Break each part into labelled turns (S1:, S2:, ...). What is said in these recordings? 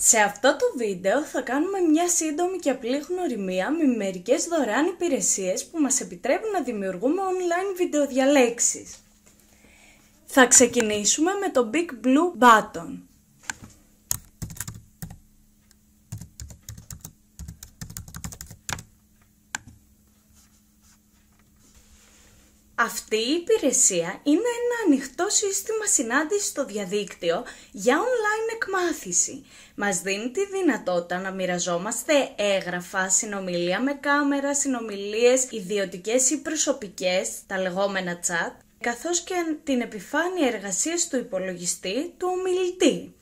S1: Σε αυτό το βίντεο θα κάνουμε μια σύντομη και απλή γνωριμία με μερικές δωρεάν υπηρεσίες που μας επιτρέπουν να δημιουργούμε online βιντεοδιαλέξεις. Θα ξεκινήσουμε με το Big Blue Button. Αυτή η υπηρεσία είναι ένα ανοιχτό σύστημα συνάντησης στο διαδίκτυο για online εκμάθηση. Μας δίνει τη δυνατότητα να μοιραζόμαστε έγγραφα, συνομιλία με κάμερα, συνομιλίες ιδιωτικές ή προσωπικές, τα λεγόμενα chat, καθώς και την επιφάνεια εργασίας του υπολογιστή του ομιλητή.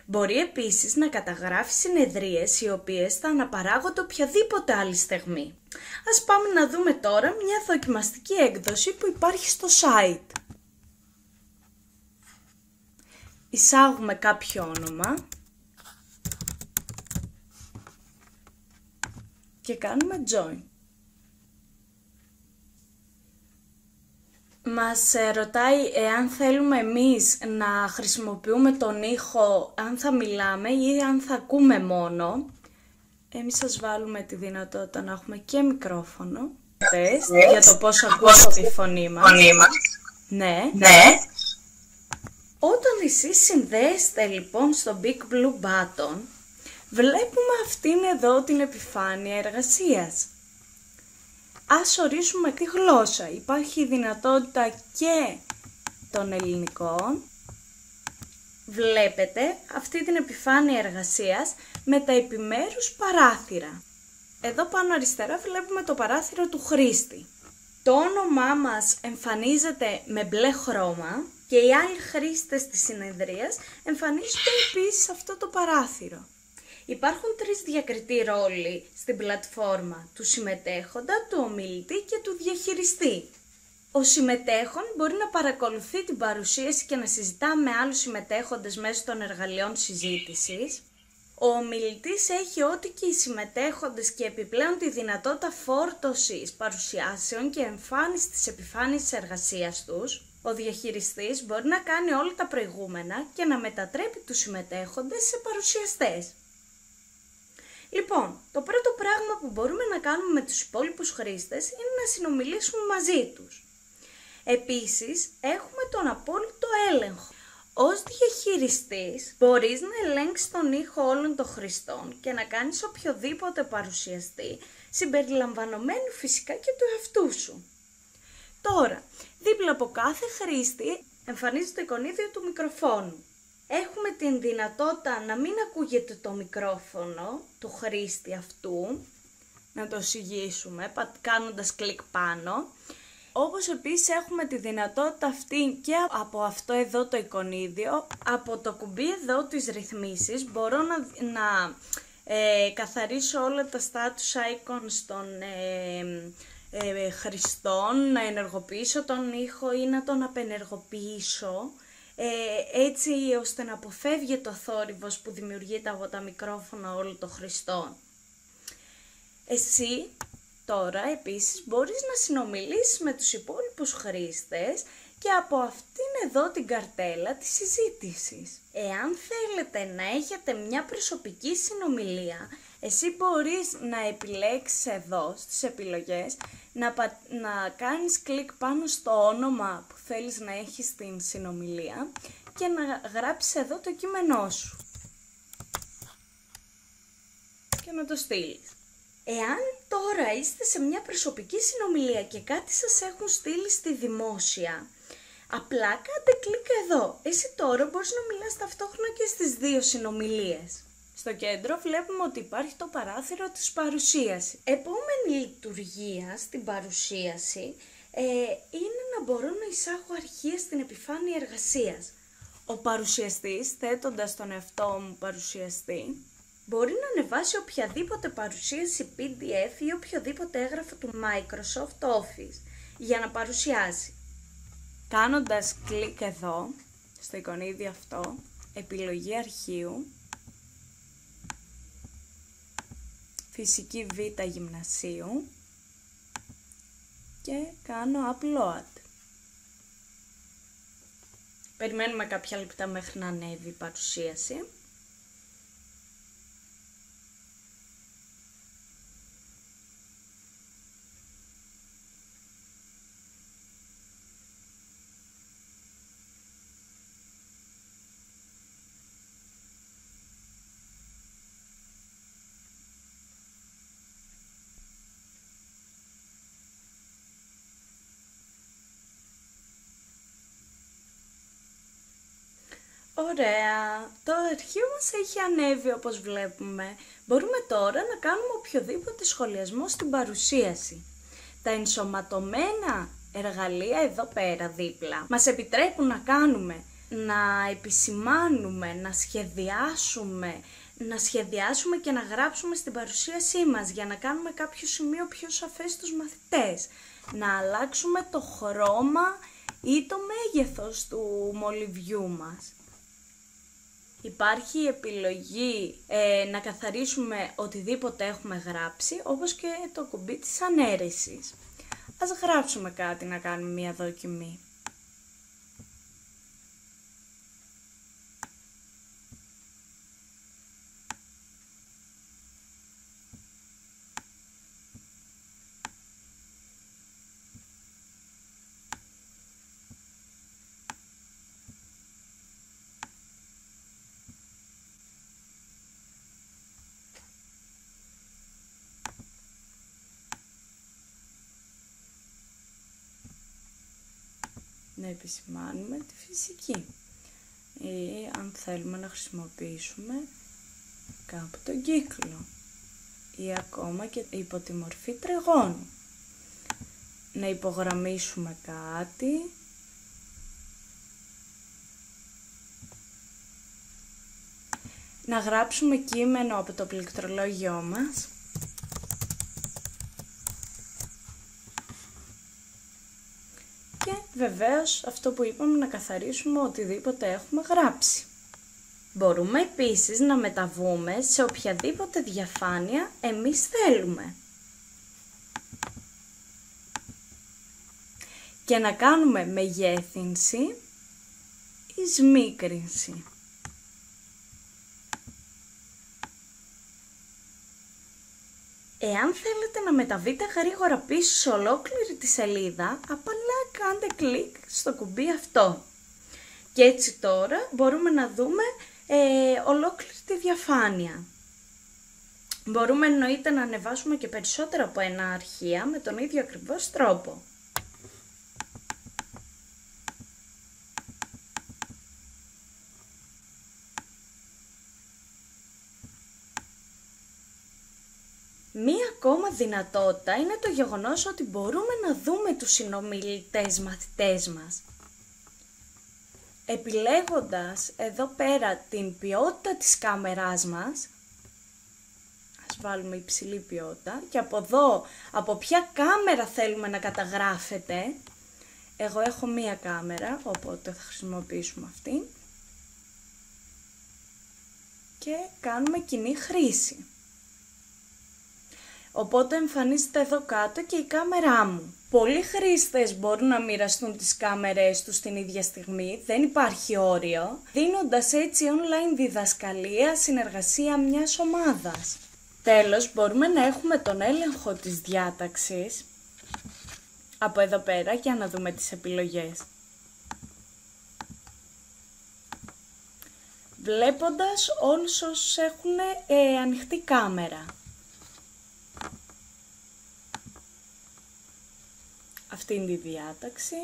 S1: Μπορεί επίσης να καταγράφει συνεδρίες οι οποίες θα αναπαράγονται οποιαδήποτε άλλη στιγμή. Ας πάμε να δούμε τώρα μια δοκιμαστική έκδοση που υπάρχει στο site. Εισάγουμε κάποιο όνομα και κάνουμε join. Μας ρωτάει εάν θέλουμε εμείς να χρησιμοποιούμε τον ήχο, αν θα μιλάμε ή αν θα ακούμε μόνο. Εμείς σας βάλουμε τη δυνατότητα να έχουμε και μικρόφωνο. Για το πώς ακούσω τη φωνή μας. Ναι. Όταν εσείς συνδέεστε λοιπόν στο Big Blue Button, βλέπουμε αυτήν εδώ την επιφάνεια εργασίας. Ας ορίσουμε τη γλώσσα. Υπάρχει η δυνατότητα και των ελληνικών. Βλέπετε αυτή την επιφάνεια εργασίας με τα επιμέρους παράθυρα. Εδώ πάνω αριστερά βλέπουμε το παράθυρο του χρήστη. Το όνομά μας εμφανίζεται με μπλε χρώμα και οι άλλοι χρήστες της συνεδρίας εμφανίζονται επίσης σε αυτό το παράθυρο. Υπάρχουν τρεις διακριτοί ρόλοι στην πλατφόρμα, του συμμετέχοντα, του ομιλητή και του διαχειριστή. Ο συμμετέχον μπορεί να παρακολουθεί την παρουσίαση και να συζητά με άλλους συμμετέχοντες μέσω των εργαλείων συζήτησης. Ο ομιλητής έχει ό,τι και οι συμμετέχοντες και επιπλέον τη δυνατότητα φόρτωσης παρουσιάσεων και εμφάνισης της επιφάνειας της εργασίας τους. Ο διαχειριστής μπορεί να κάνει όλα τα προηγούμενα και να μετατρέπει τους συμμετέχοντες σε παρουσιαστές. Λοιπόν, το πρώτο πράγμα που μπορούμε να κάνουμε με τους υπόλοιπους χρήστες είναι να συνομιλήσουμε μαζί τους. Επίσης, έχουμε τον απόλυτο έλεγχο. Ως διαχειριστής, μπορείς να ελέγξεις τον ήχο όλων των χρηστών και να κάνεις οποιοδήποτε παρουσιαστή, συμπεριλαμβανομένου φυσικά και του εαυτού σου. Τώρα, δίπλα από κάθε χρήστη εμφανίζεται το εικονίδιο του μικροφόνου. Έχουμε την δυνατότητα να μην ακούγεται το μικρόφωνο του χρήστη αυτού, να το συγγύσουμε κάνοντας κλικ πάνω. Όπως επίσης έχουμε τη δυνατότητα αυτή και από αυτό εδώ το εικονίδιο, από το κουμπί εδώ τις ρυθμίσεις μπορώ να καθαρίσω όλα τα status icons των χρηστών, να ενεργοποιήσω τον ήχο ή να τον απενεργοποιήσω. Έτσι ώστε να αποφεύγει το θόρυβος που δημιουργείται από τα μικρόφωνα όλων των χρηστών. Εσύ τώρα επίσης μπορείς να συνομιλήσεις με τους υπόλοιπους χρήστες και από αυτήν εδώ την καρτέλα της συζήτησης. Εάν θέλετε να έχετε μια προσωπική συνομιλία, εσύ μπορείς να επιλέξεις εδώ στις επιλογές, να κάνεις κλικ πάνω στο όνομα που θέλεις να έχεις στην συνομιλία και να γράψεις εδώ το κείμενό σου και να το στείλεις. Εάν τώρα είστε σε μια προσωπική συνομιλία και κάτι σας έχουν στείλει στη δημόσια, απλά κάντε κλικ εδώ. Εσύ τώρα μπορείς να μιλάς ταυτόχρονα και στις δύο συνομιλίες. Στο κέντρο βλέπουμε ότι υπάρχει το παράθυρο της παρουσίασης. Επόμενη λειτουργία στην παρουσίαση είναι να μπορώ να εισάγω αρχεία στην επιφάνεια εργασίας. Ο παρουσιαστής, θέτοντας τον εαυτό μου παρουσιαστή, μπορεί να ανεβάσει οποιαδήποτε παρουσίαση PDF ή οποιοδήποτε έγγραφο του Microsoft Office για να παρουσιάσει. Κάνοντας κλικ εδώ, στο εικονίδιο αυτό, επιλογή αρχείου, φυσική Β γυμνασίου και κάνω upload. Περιμένουμε κάποια λεπτά μέχρι να ανέβει η παρουσίαση. Ωραία, το αρχείο μας έχει ανέβει όπως βλέπουμε. Μπορούμε τώρα να κάνουμε οποιοδήποτε σχολιασμό στην παρουσίαση. Τα ενσωματωμένα εργαλεία εδώ πέρα δίπλα μας επιτρέπουν να κάνουμε, να επισημάνουμε, να σχεδιάσουμε και να γράψουμε στην παρουσίασή μας για να κάνουμε κάποιο σημείο πιο σαφές στους μαθητές. Να αλλάξουμε το χρώμα ή το μέγεθος του μολυβιού μας. Υπάρχει η επιλογή να καθαρίσουμε οτιδήποτε έχουμε γράψει, όπως και το κουμπί της ανέρεσης. Ας γράψουμε κάτι να κάνουμε μία δοκιμή. Να επισημάνουμε τη φυσική ή αν θέλουμε να χρησιμοποιήσουμε κάπου τον κύκλο ή ακόμα και υπό τη μορφή τριγώνου. Να υπογραμμίσουμε κάτι, να γράψουμε κείμενο από το πληκτρολόγιό μας. Και βεβαίως αυτό που είπαμε, να καθαρίσουμε οτιδήποτε έχουμε γράψει. Μπορούμε επίσης να μεταβούμε σε οποιαδήποτε διαφάνεια εμείς θέλουμε. Και να κάνουμε μεγέθυνση ή σμίκρινση. Εάν θέλετε να μεταβείτε γρήγορα πίσω σε ολόκληρη τη σελίδα, απλά κάντε κλικ στο κουμπί αυτό. Και έτσι τώρα μπορούμε να δούμε ολόκληρη τη διαφάνεια. Μπορούμε εννοείται να ανεβάσουμε και περισσότερα από ένα αρχεία με τον ίδιο ακριβώς τρόπο. Μία ακόμα δυνατότητα είναι το γεγονός ότι μπορούμε να δούμε τους συνομιλητές μαθητές μας. Επιλέγοντας εδώ πέρα την ποιότητα της κάμεράς μας, ας βάλουμε υψηλή ποιότητα, και από εδώ, από ποια κάμερα θέλουμε να καταγράφετε, εγώ έχω μία κάμερα, οπότε θα χρησιμοποιήσουμε αυτή, και κάνουμε κοινή χρήση. Οπότε εμφανίζεται εδώ κάτω και η κάμερά μου. Πολλοί χρήστες μπορούν να μοιραστούν τις κάμερές τους την ίδια στιγμή, δεν υπάρχει όριο, δίνοντας έτσι online διδασκαλία, συνεργασία μιας ομάδας. Τέλος, μπορούμε να έχουμε τον έλεγχο της διάταξης από εδώ πέρα για να δούμε τις επιλογές. Βλέποντας όλους όσους έχουν ανοιχτή κάμερα. Αυτή είναι η διάταξη.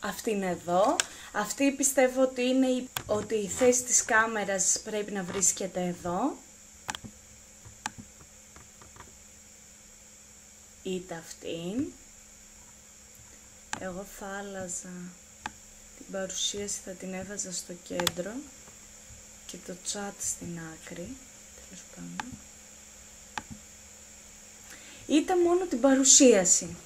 S1: Αυτή είναι εδώ. Αυτή πιστεύω ότι είναι ότι η θέση της κάμερας πρέπει να βρίσκεται εδώ. Είτε αυτή. Εγώ θα άλλαζα την παρουσίαση, θα την έβαζα στο κέντρο και το chat στην άκρη. Τέλος πάντων. Είτε μόνο την παρουσίαση.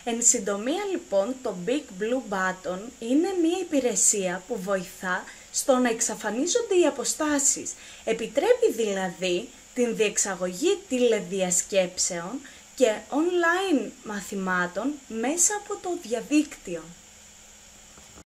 S1: Εν συντομία λοιπόν, το Big Blue Button είναι μια υπηρεσία που βοηθά στο να εξαφανίζονται οι αποστάσεις. Επιτρέπει δηλαδή την διεξαγωγή τηλεδιασκέψεων και online μαθημάτων μέσα από το διαδίκτυο.